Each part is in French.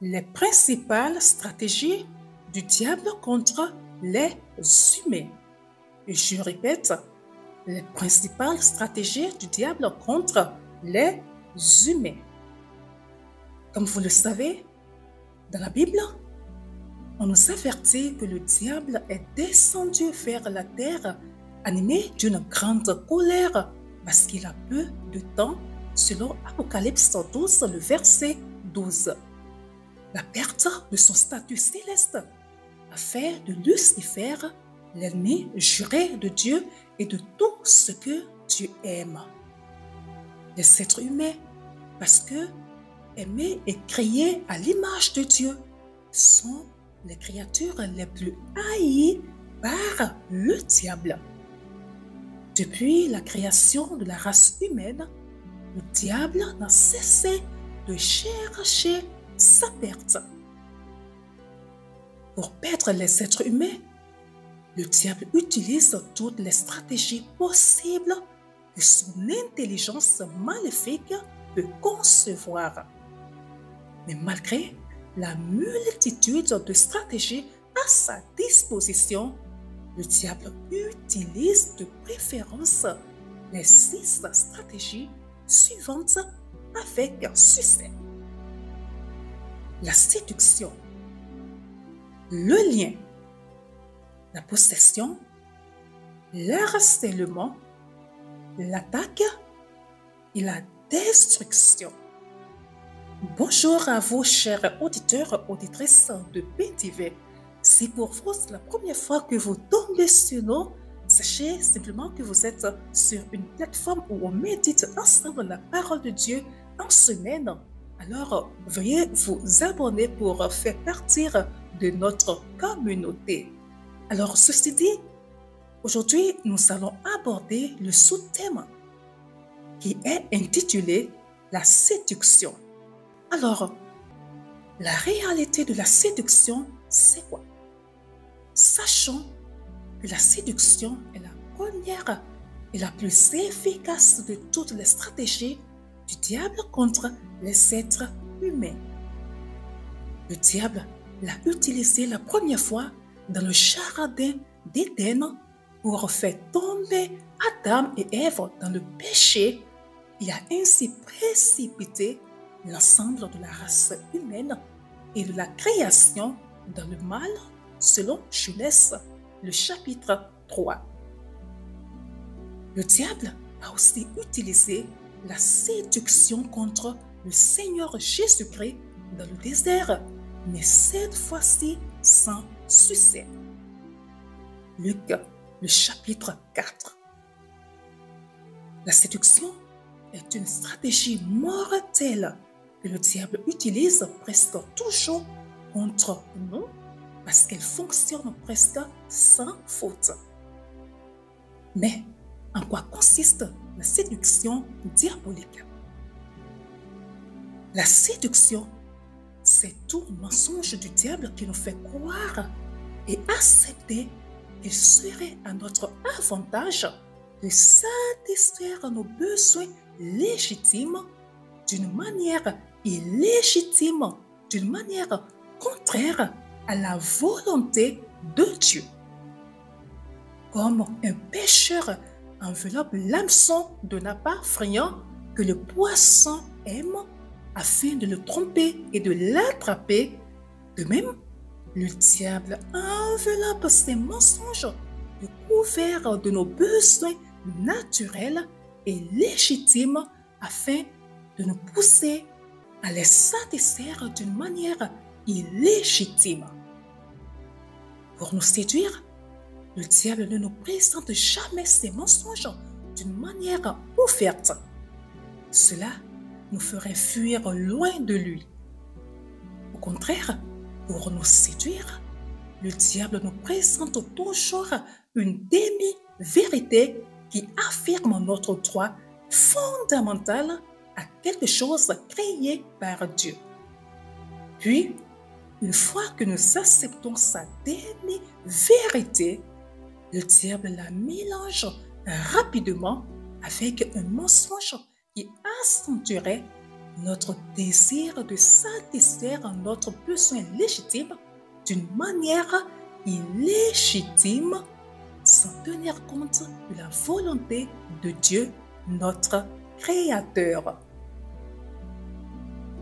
Les principales stratégies du diable contre les humains. Et je répète, les principales stratégies du diable contre les humains. Comme vous le savez, dans la Bible, on nous avertit que le diable est descendu vers la terre animé d'une grande colère parce qu'il a peu de temps, selon Apocalypse 12, le verset 12. La perte de son statut céleste a fait de Lucifer l'ennemi juré de Dieu et de tout ce que Dieu aime. Les êtres humains, parce que aimés et créés à l'image de Dieu, sont les créatures les plus haïes par le diable. Depuis la création de la race humaine, le diable n'a cessé de chercher sa perte. Pour perdre les êtres humains, le diable utilise toutes les stratégies possibles que son intelligence maléfique peut concevoir. Mais malgré la multitude de stratégies à sa disposition, le diable utilise de préférence les 6 stratégies suivantes avec succès. La séduction, le lien, la possession, l'harcèlement, l'attaque et la destruction. Bonjour à vous, chers auditeurs, auditrices de PTV. Si pour vous c'est la première fois que vous tombez sur nous, sachez simplement que vous êtes sur une plateforme où on médite ensemble la parole de Dieu en semaine. Alors, veuillez vous abonner pour faire partie de notre communauté. Alors, ceci dit, aujourd'hui, nous allons aborder le sous-thème qui est intitulé « La séduction ». Alors, la réalité de la séduction, c'est quoi? Sachons que la séduction est la première et la plus efficace de toutes les stratégies du diable contre les êtres humains. Le diable l'a utilisé la première fois dans le jardin d'Éden pour faire tomber Adam et Ève dans le péché et a ainsi précipité l'ensemble de la race humaine et de la création dans le mal, selon Genèse, le chapitre 3. Le diable a aussi utilisé la séduction contre le Seigneur Jésus-Christ dans le désert, mais cette fois-ci sans succès. Luc, le chapitre 4. La séduction est une stratégie mortelle que le diable utilise presque toujours contre nous parce qu'elle fonctionne presque sans faute. Mais en quoi consiste la séduction diabolique? La séduction, c'est tout mensonge du diable qui nous fait croire et accepter qu'il serait à notre avantage de satisfaire nos besoins légitimes d'une manière illégitime, d'une manière contraire à la volonté de Dieu. Comme un pêcheur enveloppe l'hameçon d'un appât friand que le poisson aime afin de le tromper et de l'attraper, de même, le diable enveloppe ses mensonges de couvert de nos besoins naturels et légitimes afin de nous pousser à les satisfaire d'une manière illégitime. Pour nous séduire, le diable ne nous présente jamais ses mensonges d'une manière ouverte. Cela nous ferait fuir loin de lui. Au contraire, pour nous séduire, le diable nous présente toujours une demi-vérité qui affirme notre droit fondamental à quelque chose créé par Dieu. Puis, une fois que nous acceptons sa demi-vérité, le diable la mélange rapidement avec un mensonge qui accentuerait notre désir de satisfaire notre besoin légitime d'une manière illégitime sans tenir compte de la volonté de Dieu, notre Créateur.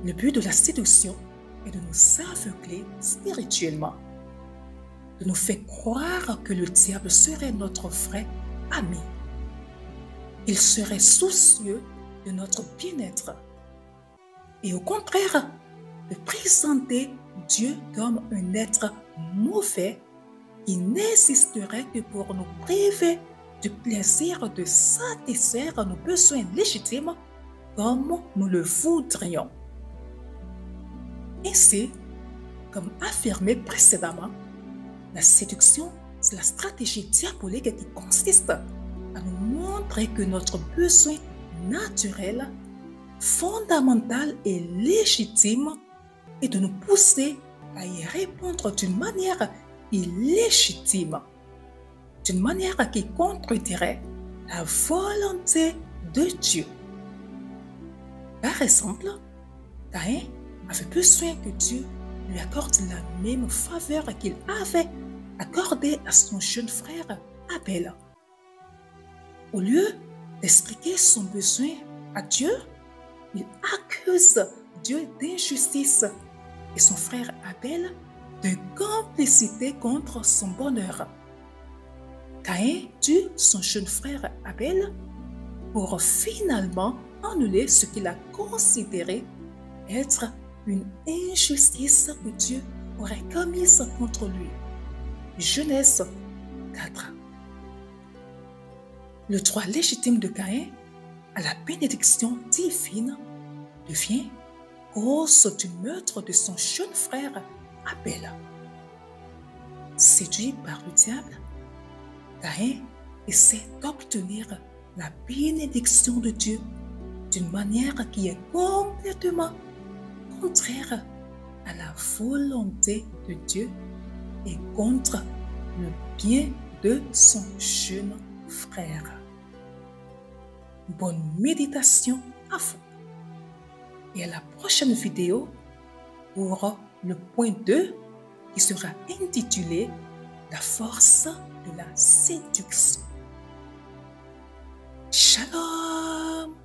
Le but de la séduction est de nous aveugler spirituellement, de nous faire croire que le diable serait notre vrai ami. Il serait soucieux de notre bien-être et au contraire de présenter Dieu comme un être mauvais qui n'existerait que pour nous priver du plaisir de satisfaire nos besoins légitimes comme nous le voudrions. Ainsi, comme affirmé précédemment, la séduction, c'est la stratégie diabolique qui consiste à nous montrer que notre besoin naturel, fondamental et légitime est de nous pousser à y répondre d'une manière illégitime, d'une manière qui contredirait la volonté de Dieu. Par exemple, Caïn avait besoin que Dieu lui accorde la même faveur qu'il avait accordée à son jeune frère Abel. Au lieu d'expliquer son besoin à Dieu, il accuse Dieu d'injustice et son frère Abel de complicité contre son bonheur. Caïn tue son jeune frère Abel pour finalement annuler ce qu'il a considéré être une injustice que Dieu aurait commise contre lui. Genèse 4. Le droit légitime de Caïn à la bénédiction divine devient cause du meurtre de son jeune frère Abel. Séduit par le diable, Caïn essaie d'obtenir la bénédiction de Dieu d'une manière qui est complètement contraire à la volonté de Dieu et contre le bien de son jeune frère. Bonne méditation à vous. Et à la prochaine vidéo pour le point 2 qui sera intitulé La force de la séduction. Shalom!